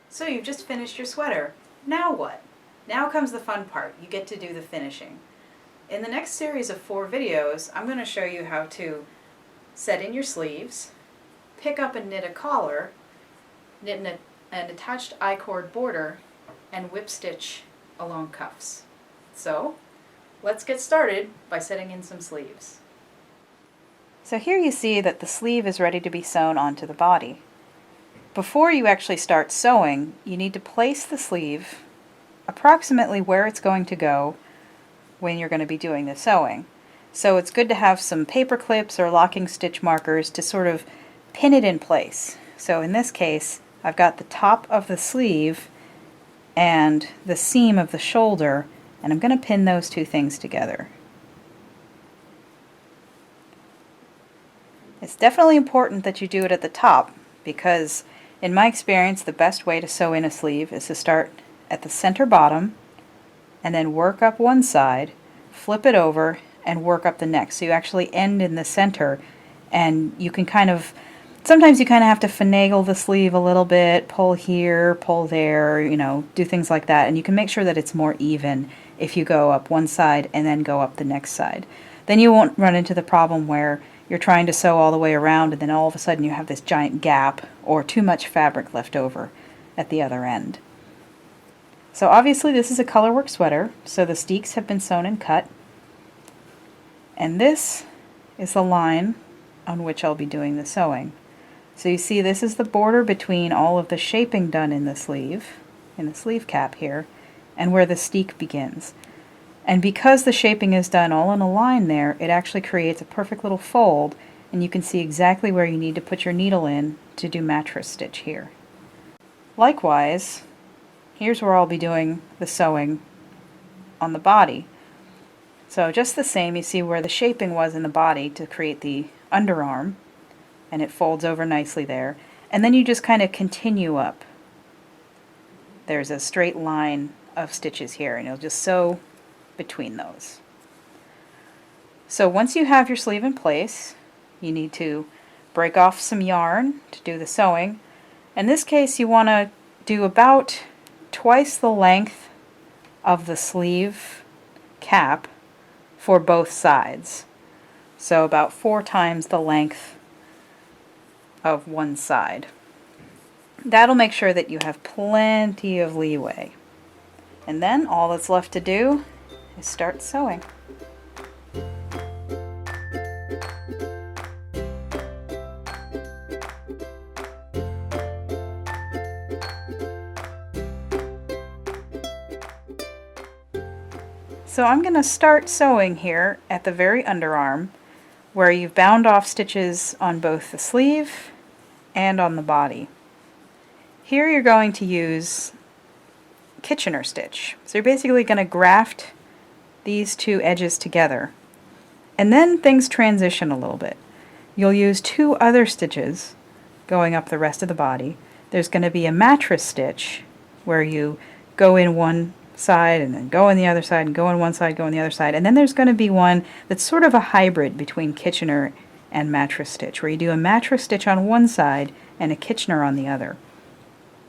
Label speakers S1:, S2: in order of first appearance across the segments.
S1: So you've just finished your sweater. Now what? Now comes the fun part. You get to do the finishing. In the next series of 4 videos, I'm going to show you how to set in your sleeves, pick up and knit a collar, knit an attached I-cord border, and whip stitch along cuffs. So, let's get started by setting in some sleeves. So here you see that the sleeve is ready to be sewn onto the body. Before you actually start sewing, you need to place the sleeve approximately where it's going to go when you're going to be doing the sewing. So it's good to have some paper clips or locking stitch markers to sort of pin it in place. So in this case, I've got the top of the sleeve and the seam of the shoulder, and I'm going to pin those two things together. It's definitely important that you do it at the top because, in my experience, the best way to sew in a sleeve is to start at the center bottom and then work up one side, flip it over, and work up the next. So you actually end in the center, and you can sometimes you kind of have to finagle the sleeve a little bit, pull here, pull there, do things like that, and you can make sure that it's more even if you go up one side and then go up the next side. Then you won't run into the problem where you're trying to sew all the way around and then all of a sudden you have this giant gap or too much fabric left over at the other end. So obviously this is a colorwork sweater, so the steeks have been sewn and cut. And this is the line on which I'll be doing the sewing. So you see this is the border between all of the shaping done in the sleeve cap here, and where the steek begins. And because the shaping is done all in a line there, it actually creates a perfect little fold, and you can see exactly where you need to put your needle in to do mattress stitch here. Likewise, here's where I'll be doing the sewing on the body. So just the same, you see where the shaping was in the body to create the underarm, and it folds over nicely there. And then you just kind of continue up. There's a straight line of stitches here, and you'll just sew between those. So once you have your sleeve in place, you need to break off some yarn to do the sewing. In this case, you want to do about twice the length of the sleeve cap for both sides. So about 4 times the length of one side. That'll make sure that you have plenty of leeway. And then all that's left to do is start sewing. So I'm going to start sewing here at the very underarm where you've bound off stitches on both the sleeve and on the body. Here you're going to use Kitchener stitch. So you're basically going to graft these two edges together. And then things transition a little bit. You'll use 2 other stitches going up the rest of the body. There's going to be a mattress stitch where you go in one side and then go in the other side and go in one side, go in the other side. And then there's going to be one that's sort of a hybrid between Kitchener and mattress stitch, where you do a mattress stitch on one side and a Kitchener on the other.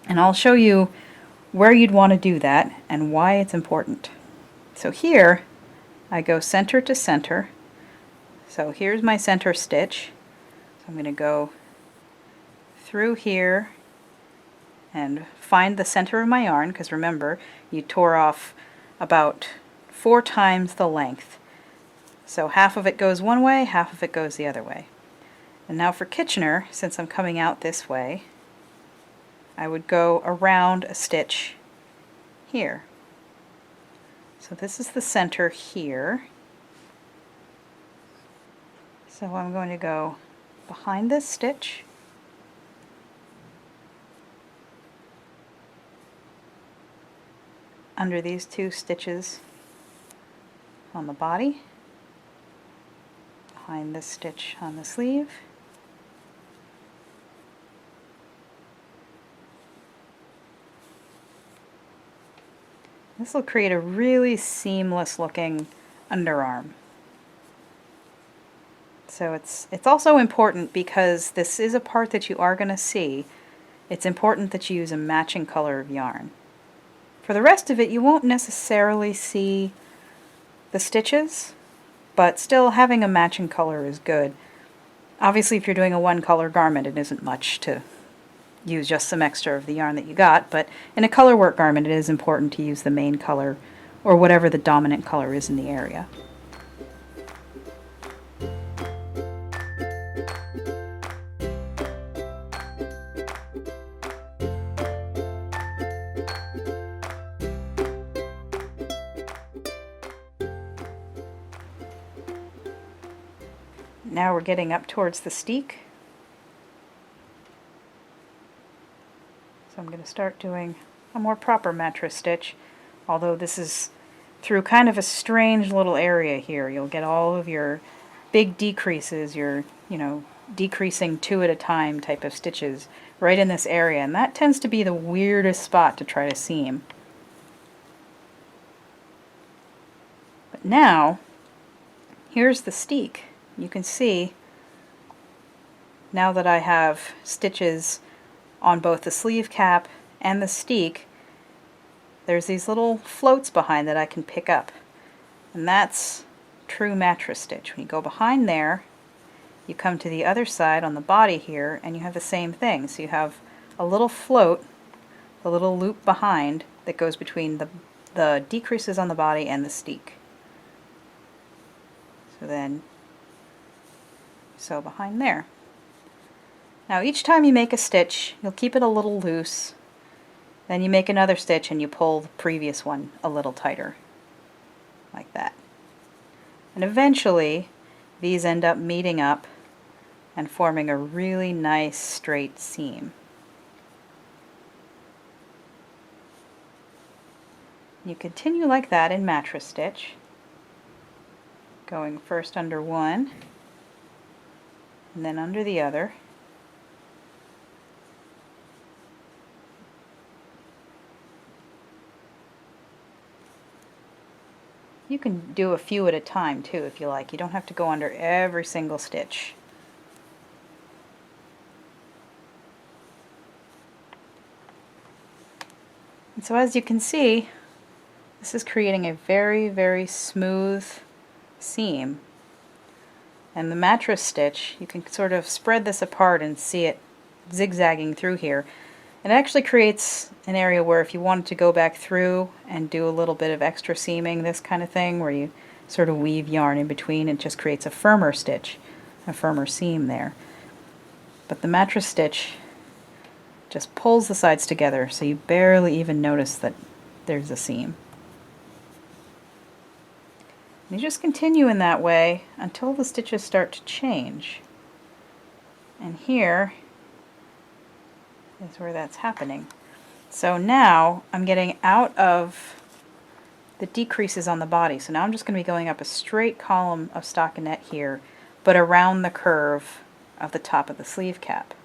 S1: And I'll show you where you'd want to do that and why it's important. So here I go center to center. So here's my center stitch. So I'm going to go through here and find the center of my yarn, because remember, you tore off about 4 times the length. So half of it goes one way, half of it goes the other way. And now for Kitchener, since I'm coming out this way, I would go around a stitch here. So this is the center here. So I'm going to go behind this stitch, under these 2 stitches on the body, behind this stitch on the sleeve, this will create a really seamless looking underarm. So it's also important because this is a part that you are going to see, it's important that you use a matching color of yarn. For the rest of it, you won't necessarily see the stitches, but still having a matching color is good. Obviously, if you're doing a one-color garment, it isn't much to use just some extra of the yarn that you got, but in a color work garment, it is important to use the main color or whatever the dominant color is in the area. Now we're getting up towards the steek. So I'm going to start doing a more proper mattress stitch, although this is through kind of a strange little area here. You'll get all of your big decreases, your, decreasing 2 at a time type of stitches right in this area, and that tends to be the weirdest spot to try to seam. But now, here's the steek. You can see now that I have stitches on both the sleeve cap and the steek, there's these little floats behind that I can pick up, and that's true mattress stitch. When you go behind there, you come to the other side on the body here and you have the same thing. So you have a little float, a little loop behind that goes between the decreases on the body and the steek. So then sew behind there. Now each time you make a stitch, you'll keep it a little loose, then you make another stitch and you pull the previous one a little tighter, like that. And eventually these end up meeting up and forming a really nice straight seam. You continue like that in mattress stitch, going first under one and then under the other. You can do a few at a time too if you like. You don't have to go under every single stitch. And so as you can see, this is creating a very, very smooth seam. And the mattress stitch, you can sort of spread this apart and see it zigzagging through here. And it actually creates an area where if you wanted to go back through and do a little bit of extra seaming, this kind of thing, where you sort of weave yarn in between, it just creates a firmer stitch, a firmer seam there. But the mattress stitch just pulls the sides together, so you barely even notice that there's a seam. And you just continue in that way until the stitches start to change. And here is where that's happening. So now I'm getting out of the decreases on the body. So now I'm just going to be going up a straight column of stockinette here, but around the curve of the top of the sleeve cap.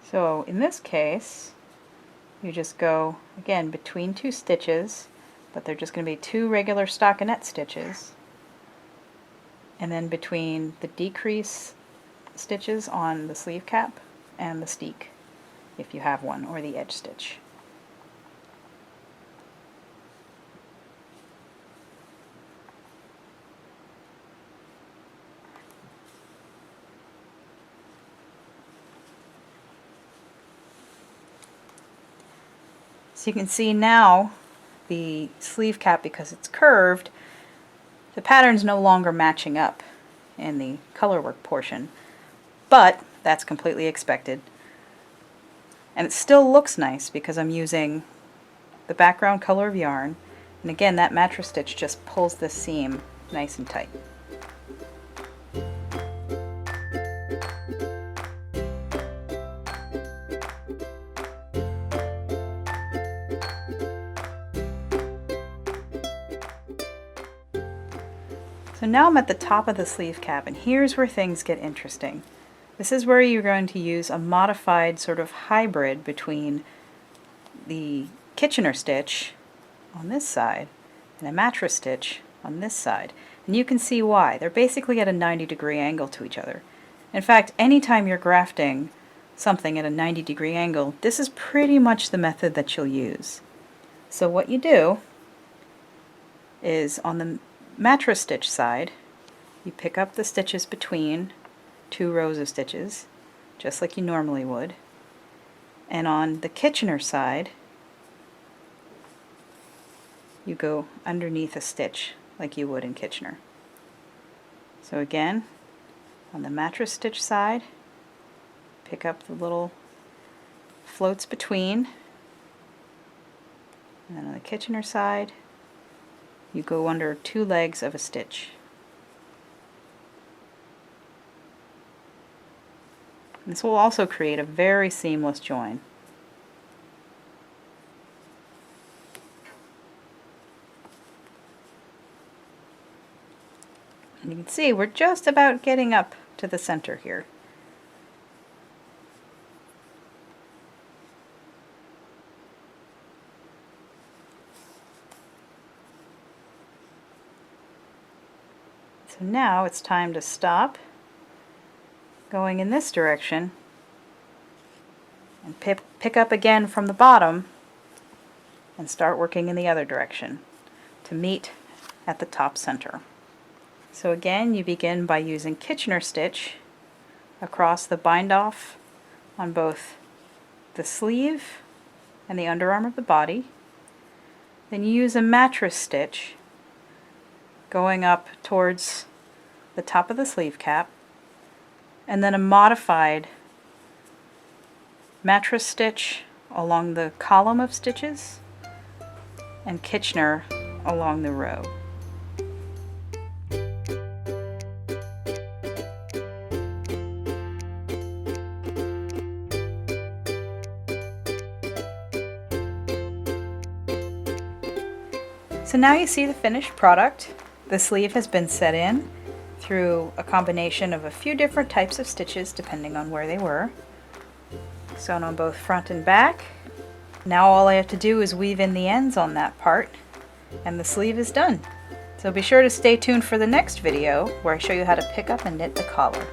S1: So in this case, you just go, again, between 2 stitches, but they're just going to be 2 regular stockinette stitches, and then between the decrease stitches on the sleeve cap and the steek, if you have one, or the edge stitch. So you can see now the sleeve cap, because it's curved, the pattern's no longer matching up in the color work portion, but that's completely expected. And it still looks nice because I'm using the background color of yarn, and again that mattress stitch just pulls this seam nice and tight. So now I'm at the top of the sleeve cap, and here's where things get interesting. This is where you're going to use a modified sort of hybrid between the Kitchener stitch on this side and a mattress stitch on this side. And you can see why. They're basically at a 90-degree angle to each other. In fact, anytime you're grafting something at a 90-degree angle, this is pretty much the method that you'll use. So what you do is on the mattress stitch side, you pick up the stitches between 2 rows of stitches, just like you normally would. And on the Kitchener side, you go underneath a stitch like you would in Kitchener. So again, on the mattress stitch side, pick up the little floats between, and then on the Kitchener side, you go under 2 legs of a stitch. This will also create a very seamless join. And you can see we're just about getting up to the center here. So now it's time to stop going in this direction and pick up again from the bottom and start working in the other direction to meet at the top center. So again, you begin by using Kitchener stitch across the bind off on both the sleeve and the underarm of the body. Then you use a mattress stitch going up towards the top of the sleeve cap, and then a modified mattress stitch along the column of stitches and Kitchener along the row. So now you see the finished product. The sleeve has been set in through a combination of a few different types of stitches depending on where they were. Sewn on both front and back. Now all I have to do is weave in the ends on that part and the sleeve is done. So be sure to stay tuned for the next video where I show you how to pick up and knit the collar.